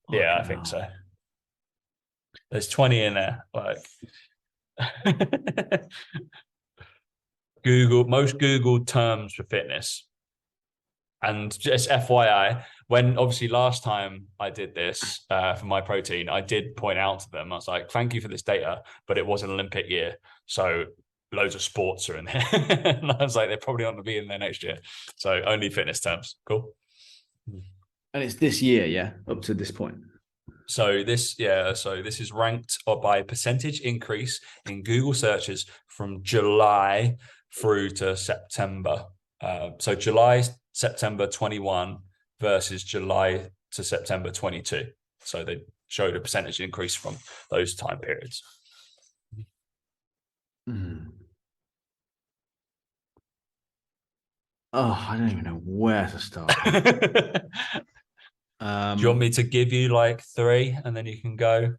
Yeah, I Fucking think hell. so. There's 20 in there. Like most Googled terms for fitness. And just FYI, when obviously last time I did this for my protein, I did point out to them, I was like, thank you for this data, but it was an Olympic year. So loads of sports are in there. And I was like, they're probably not going to be in there next year. So only fitness terms. Cool. And it's this year, yeah, up to this point. So this is ranked by percentage increase in Google searches from July through to September. So July, September 21 versus July to September 22. So they showed a percentage increase from those time periods. Oh, I don't even know where to start. Do you want me to give you like 3 and then you can go?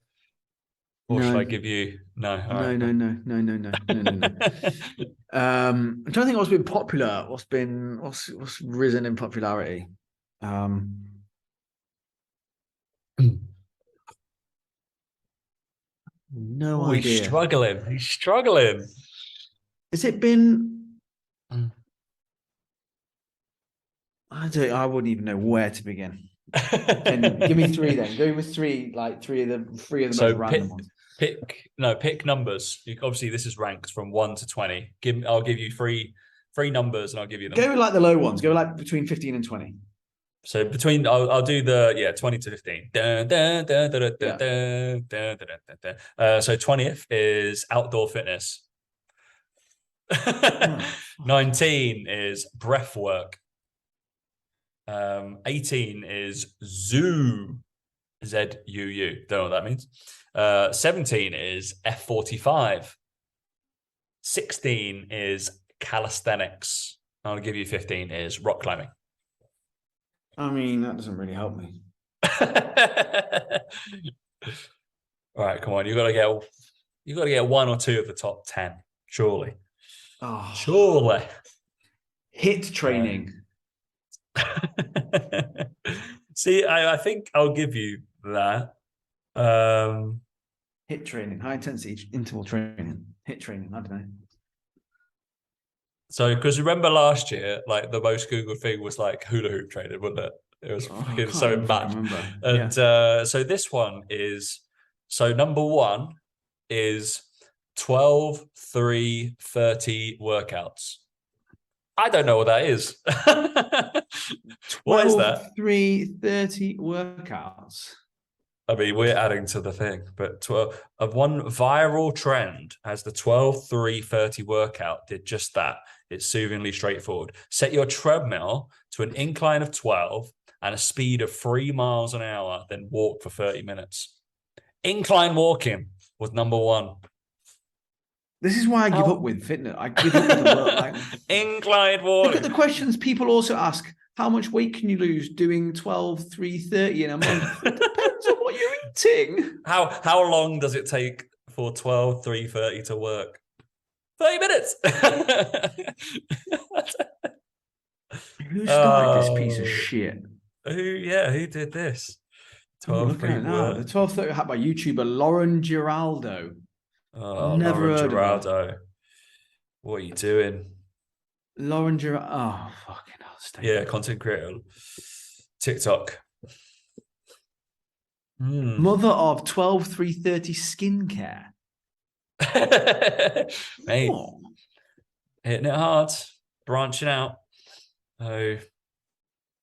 Or no, should I give you no? no, Right, no, no, no, no, no, no, no, no. I'm trying to think what's been popular. What's risen in popularity? No Oh, idea. he's struggling. He's struggling. Has it been? I wouldn't even know where to begin. Give me 3 then. Go with 3, like three of the most random ones. Pick numbers. Obviously, this is ranked from 1 to 20. I'll give you three numbers, and I'll give you them. Go with like the low ones. Go like between 15 and 20. So I'll do the 20 to 15. So 20th is outdoor fitness. 19 is breath work. 18 is zoo. ZUU. Don't know what that means. 17 is F45. 16 is calisthenics. I'll give you 15 is rock climbing. I mean, that doesn't really help me. All right, come on. You got to get 1 or 2 of the top 10, surely. Oh, surely. HIIT training. See, I think I'll give you that. HIIT training, high intensity interval training. HIIT training. I don't know. So, because remember last year, like the most Google thing was like hula hoop training, wasn't it? It was fucking so mad. And so this one is, so number 1 is 12, 3, 30 workouts. I don't know what that is. What is that? 3, 30 workouts. I mean, we're adding to the thing, but one viral trend has the 12, 3, 30 workout did just that. It's soothingly straightforward. Set your treadmill to an incline of 12 and a speed of 3 miles an hour, then walk for 30 minutes. Incline walking was number 1. This is why I give up with fitness. I give up with the work. Like, incline walking. Look at the questions people also ask. How much weight can you lose doing 12, 3, 30 in a month? It depends on what you're eating. How long does it take for 12, 3, 30 to work? 30 minutes. Who started this piece of shit? Who did this? 12, 3 now. The 12, 30 hat by YouTuber Lauren Giraldo. Never heard of her. What are you doing? Lauren Giraldo. Oh, fucking hell. Yeah, content creator. TikTok. Mother of 12, 3, 30 skincare. Mate, hitting it hard, branching out. Oh,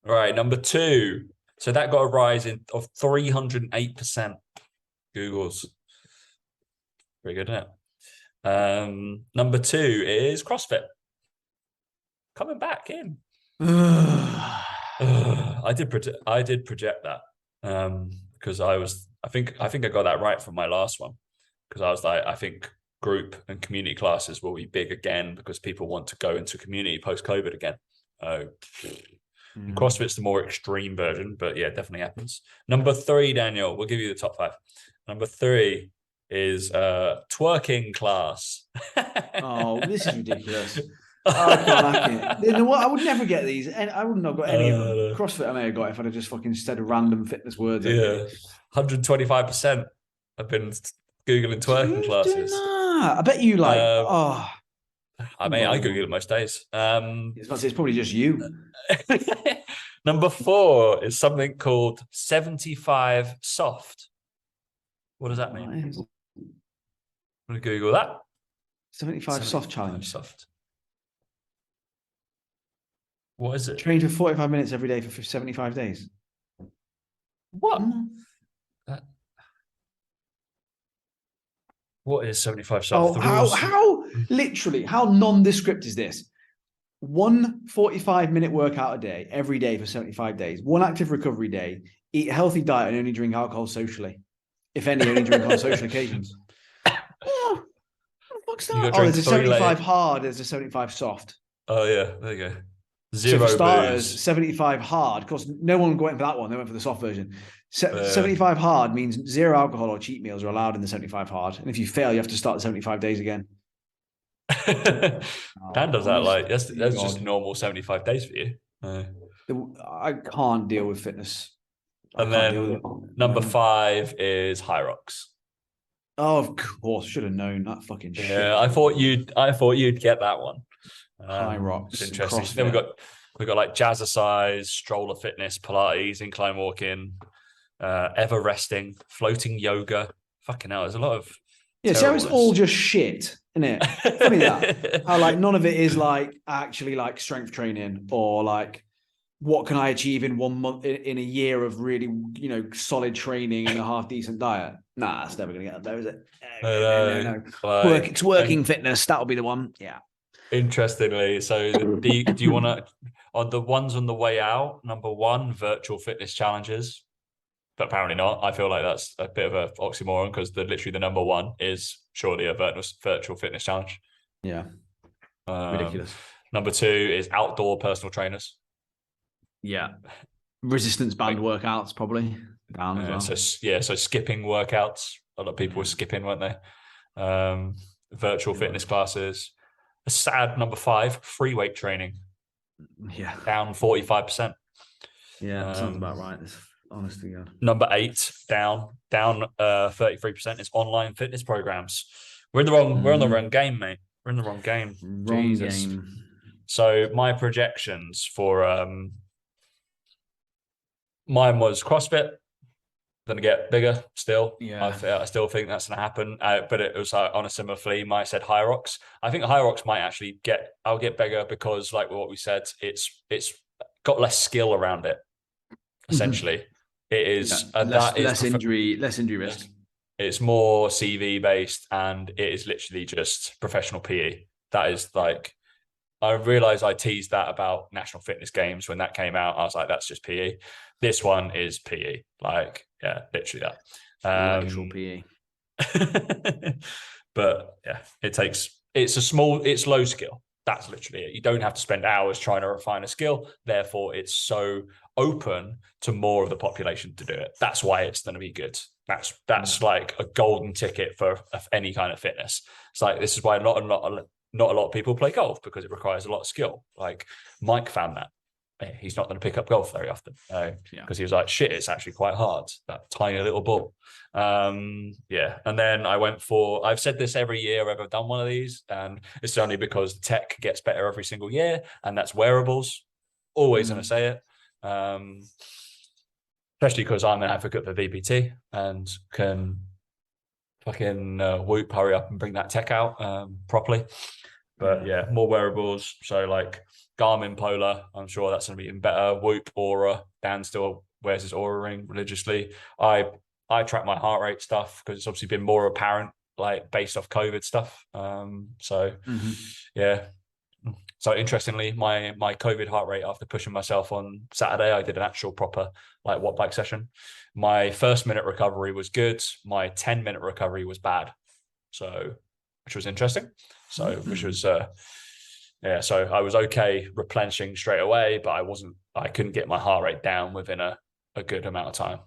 right, number 2. So that got a rise of 308%. Google's pretty good, isn't it? Number 2 is CrossFit. Coming back in. I did project that because I think I got that right from my last one, because I was like, I think group and community classes will be big again because people want to go into community post COVID again. CrossFit's the more extreme version, but yeah, it definitely happens. Number 3, Daniel, we'll give you the top 5. Number 3 is twerking class. Oh, this is ridiculous. I can't hack it. You know what? I would never get these, and I wouldn't have got any of them. CrossFit I may have got if I'd have just fucking instead of random fitness words. Yeah, 125%. I've been googling twerking classes. I bet you like. I mean, I Google it most days. It's probably just you. Number 4 is something called 75 soft. What does that mean? I'm going to Google that. 75 soft challenge. Soft. What is it? Train for 45 minutes every day for 75 days. What? What is 75 soft? Oh, how literally, how nondescript is this? 1 45-minute workout a day, every day for 75 days. 1 active recovery day. Eat a healthy diet and only drink alcohol socially. If any, only drink on social occasions. Oh, what's that? Oh, there's a 75 hard. There's a 75 soft. Oh, yeah. There you go. Zero so for starters, booze. 75 hard. Of course, no one went for that one. They went for the soft version. 75 hard means 0 alcohol or cheat meals are allowed in the 75 hard. And if you fail, you have to start the 75 days again. Dan does that like that's just normal 75 days for you. I can't deal with fitness. And then number 5 is High Rocks. Oh, of course, should have known that fucking shit. Yeah, I thought you'd get that one. High Rocks, it's interesting. Then we've got like jazzercise, stroller fitness, Pilates, incline walking, ever resting, floating yoga. Fucking hell, there's a lot of so it's all just shit, isn't it? Funny that how like none of it is like actually like strength training or like what can I achieve in 1 month in a year of really solid training and a half decent diet. Nah, it's never gonna get up there, is it? No. Like, twerking fitness, that'll be the one. Yeah. Interestingly, so do you want to on the ones on the way out? Number 1, virtual fitness challenges. But apparently not. I feel like that's a bit of an oxymoron because literally the number 1 is surely a virtual fitness challenge. Yeah. Ridiculous. Number 2 is outdoor personal trainers. Yeah. Resistance band workouts probably down as well. So skipping workouts. A lot of people were skipping, weren't they? Virtual fitness classes. A sad number 5, free weight training. Yeah. Down 45%. Yeah, sounds about right. Honestly, God. Number 8, down 33% is online fitness programs. We're on the wrong game, mate. We're in the wrong game. Wrong game. So my projections for mine was CrossFit. Gonna get bigger still. Yeah, I still think that's gonna happen. But it was on a similar theme. I said High Rocks. I think High Rocks might actually I'll get bigger because, like what we said, it's got less skill around it. Essentially, it is less injury risk. It's more CV based, and it is literally just professional PE. That is like, I realized I teased that about National Fitness Games when that came out. I was like, that's just PE. This one is PE. Like, yeah, literally that. Actual PE. But yeah, it's low skill. That's literally it. You don't have to spend hours trying to refine a skill. Therefore, it's so open to more of the population to do it. That's why it's going to be good. That's like a golden ticket for any kind of fitness. It's like, this is why not a lot of people play golf, because it requires a lot of skill. Like Mike found that. He's not going to pick up golf very often because he was like, shit, it's actually quite hard, that tiny little ball. And then I've said this every year I've ever done one of these, and it's only because the tech gets better every single year, and that's wearables. Always going to say it. Especially because I'm an advocate for VPT and can fucking Whoop, hurry up and bring that tech out properly. But yeah, more wearables. So like Garmin Polar, I'm sure that's going to be even better. Whoop, Aura. Dan still wears his Aura ring religiously. I track my heart rate stuff because it's obviously been more apparent, like based off COVID stuff. Yeah, So interestingly, my COVID heart rate after pushing myself on Saturday, I did an actual proper like watt bike session. My first minute recovery was good. My 10-minute recovery was bad. So, which was interesting. So, which was yeah. So I was okay replenishing straight away, but I couldn't get my heart rate down within a good amount of time.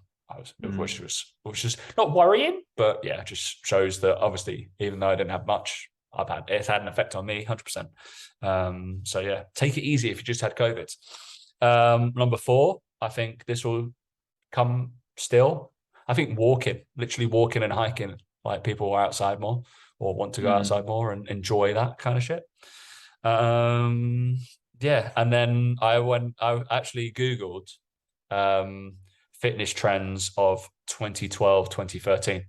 Which was just not worrying, but yeah, just shows that obviously, even though I didn't have much, it's had an effect on me 100%. So yeah, take it easy if you just had COVID. Number 4, I think this will come still. I think literally walking and hiking, like people are outside more or want to go outside more and enjoy that kind of shit. Yeah, and then I actually Googled fitness trends of 2012, 2013,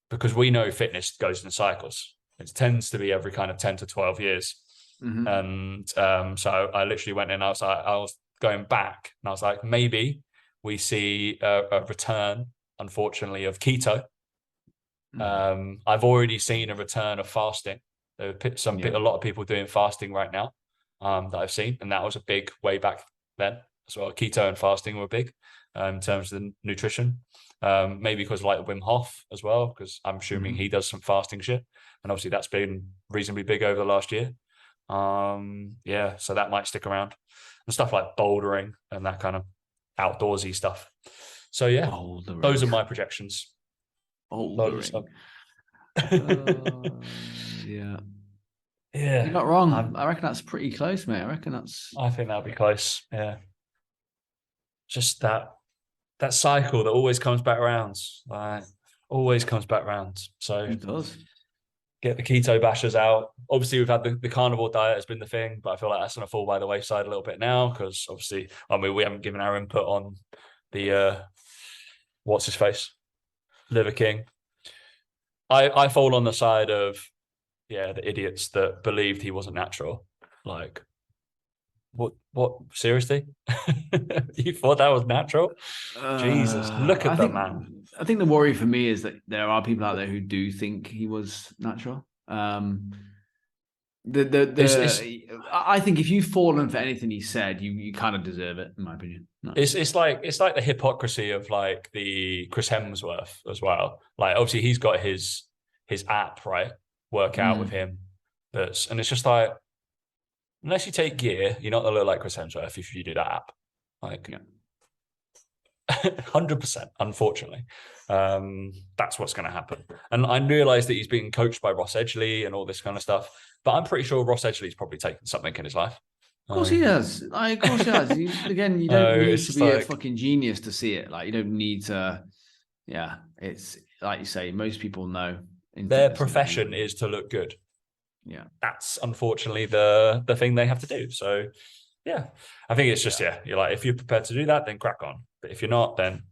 because we know fitness goes in cycles. It tends to be every kind of 10 to 12 years. And so I literally went in, I was going back and I was like, maybe we see a return, unfortunately, of keto. I've already seen a return of fasting. There are a lot of people doing fasting right now that I've seen, and that was a big way back then as well. Keto and fasting were big in terms of the nutrition. Maybe because like Wim Hof as well, because I'm assuming he does some fasting shit, and obviously that's been reasonably big over the last year. Yeah, so that might stick around, and stuff like bouldering and that kind of outdoorsy stuff. So yeah, those are my projections. Bouldering. Yeah. Yeah. You're not wrong. I reckon that's pretty close, mate. I think that'll be close. Yeah. Just that cycle that always comes back around. Like always comes back around. So it does. Get the keto bashers out. Obviously, we've had the carnivore diet has been the thing, but I feel like that's going to fall by the wayside a little bit now because obviously, I mean, we haven't given our input on the what's his face, Liver King. I fall on the side of the idiots that believed he wasn't natural. Like, what? Seriously? You thought that was natural? Jesus, look at that man. I think the worry for me is that there are people out there who do think he was natural. I think if you've fallen for anything he said, you kind of deserve it, in my opinion. No. It's like the hypocrisy of like the Chris Hemsworth as well. Like obviously he's got his app, right? Work out with him. And it's just like, unless you take gear, you're not gonna look like Chris Hemsworth if you do that app. Like 100%, unfortunately. That's what's going to happen. And I realize that he's being coached by Ross Edgley and all this kind of stuff, but I'm pretty sure Ross Edgley's probably taken something in his life. Of course he has. Of course he has. Again, you don't need to be a fucking genius to see it. Like you don't need to. Yeah, it's like you say. Most people know. Their profession is to look good. Yeah, that's unfortunately the thing they have to do. So yeah, I think it's just you're like, if you're prepared to do that, then crack on. But if you're not, then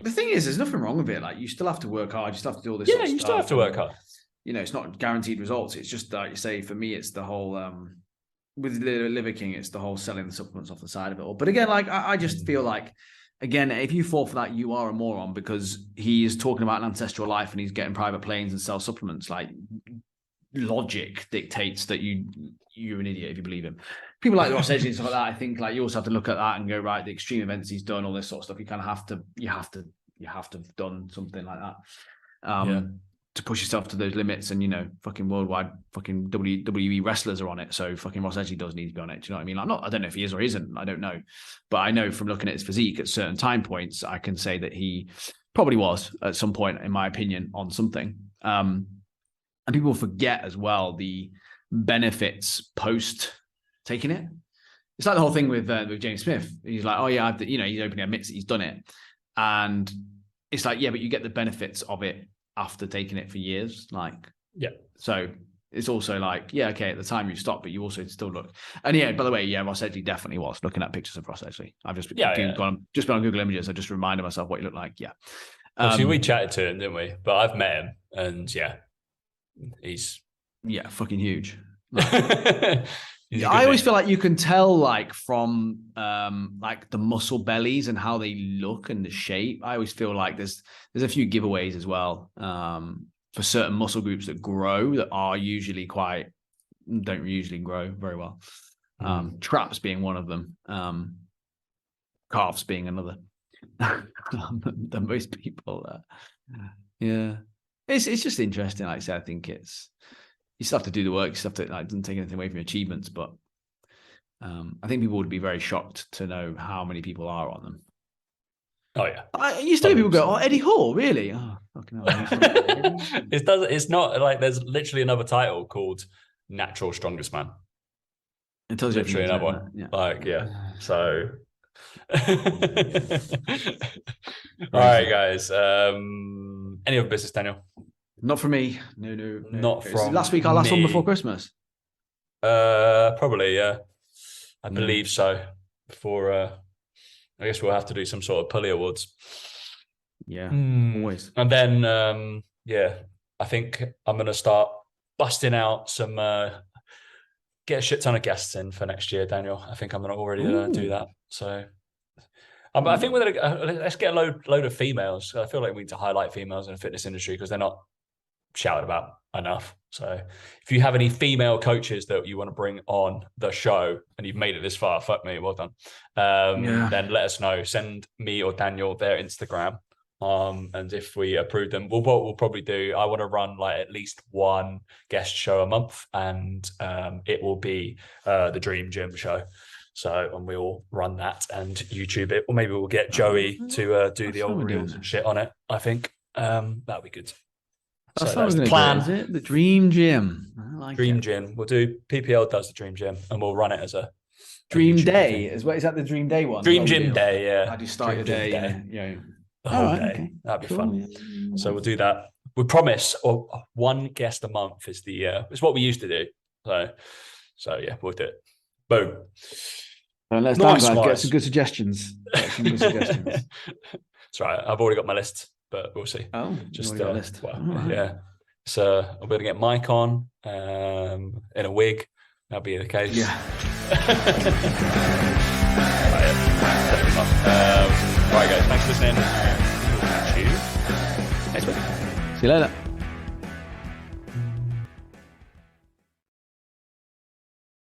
the thing is, there's nothing wrong with it. Like you still have to work hard. You still have to do all this. Yeah, you still have to work hard. You know, it's not guaranteed results. It's just like you say. For me, it's the whole with Liver King. It's the whole selling the supplements off the side of it all. But again, like I just feel like, again, if you fall for that, you are a moron because he is talking about an ancestral life and he's getting private planes and sell supplements. Like logic dictates that you're an idiot if you believe him. People like Ross Edgley and stuff like that, I think like you also have to look at that and go, right, the extreme events he's done, all this sort of stuff. You kind of have to have done something like that to push yourself to those limits. And fucking worldwide fucking WWE wrestlers are on it, so fucking Ross Edgley does need to be on it. Do you know what I mean? I don't know if he is or isn't. I don't know, but I know from looking at his physique at certain time points, I can say that he probably was at some point, in my opinion, on something. And people forget as well the benefits post taking it. It's like the whole thing with James Smith. He's like, oh yeah, he openly admits that he's done it, and it's like, yeah, but you get the benefits of it after taking it for years. Like, yeah. So it's also like, yeah, okay, at the time you stopped, but you also still look. And yeah, by the way, yeah, Ross Edgley definitely was looking at pictures of Ross Edgley. I've just been on Google Images. I just reminded myself what he looked like. Yeah. Obviously, we chatted to him, didn't we? But I've met him, and yeah, he's fucking huge. I always feel like you can tell, like from like the muscle bellies and how they look and the shape. I always feel like there's a few giveaways as well for certain muscle groups that grow that are usually quite don't usually grow very well. Traps being one of them. Calves being another. That most people, yeah, it's just interesting. Like I said, I think you still have to do the work. You still have to, like, doesn't take anything away from your achievements, but I think people would be very shocked to know how many people are on them. Oh yeah, I used to hear people go, "Oh, Eddie Hall, really?" Oh, fucking hell. It's not like there's literally another title called Natural Strongest Man. It tells you Literally another one. Yeah. Like, yeah. So all right, guys. Any other business, Daniel? Not for me. No. Not from last week. Our last one me. before Christmas. Probably, yeah. I believe so. Before, I guess we'll have to do some sort of pulley awards. Yeah, always. And then, yeah, I think I'm gonna start busting out some. Get a shit ton of guests in for next year, Daniel. I think I'm gonna already do that. So. I think we're gonna let's get a load of females. I feel like we need to highlight females in the fitness industry because they're not shouted about enough. So if you have any female coaches that you want to bring on the show and you've made it this far, fuck me, well done. Then let us know. Send me or Daniel their Instagram. And if we approve them, what we'll probably do, I want to run like at least one guest show a month, and it will be the Dream Gym show. So, and we'll run that and YouTube it, or maybe we'll get Joey to do the old reels and shit on it. I think that'd be good. That's the plan. Is it the Dream Gym? I like Dream Gym. We'll do PPL does the Dream Gym, and we'll run it as a Dream Day. Is that the Dream Day one? Dream Gym Day, yeah. How do you start your day? Yeah. The whole day. Okay. That'd be fun. Yeah. So we'll do that. We promise, or one guest a month is it's what we used to do. So yeah, we'll do it. Boom. Let's get some good suggestions. That's right. I've already got my list, but we'll see. Oh, just got a list. Well, right. Yeah. So I'm going to get Mike on in a wig. That'll be the case. Yeah. All right, guys. Thanks for listening. See you next week. See you later.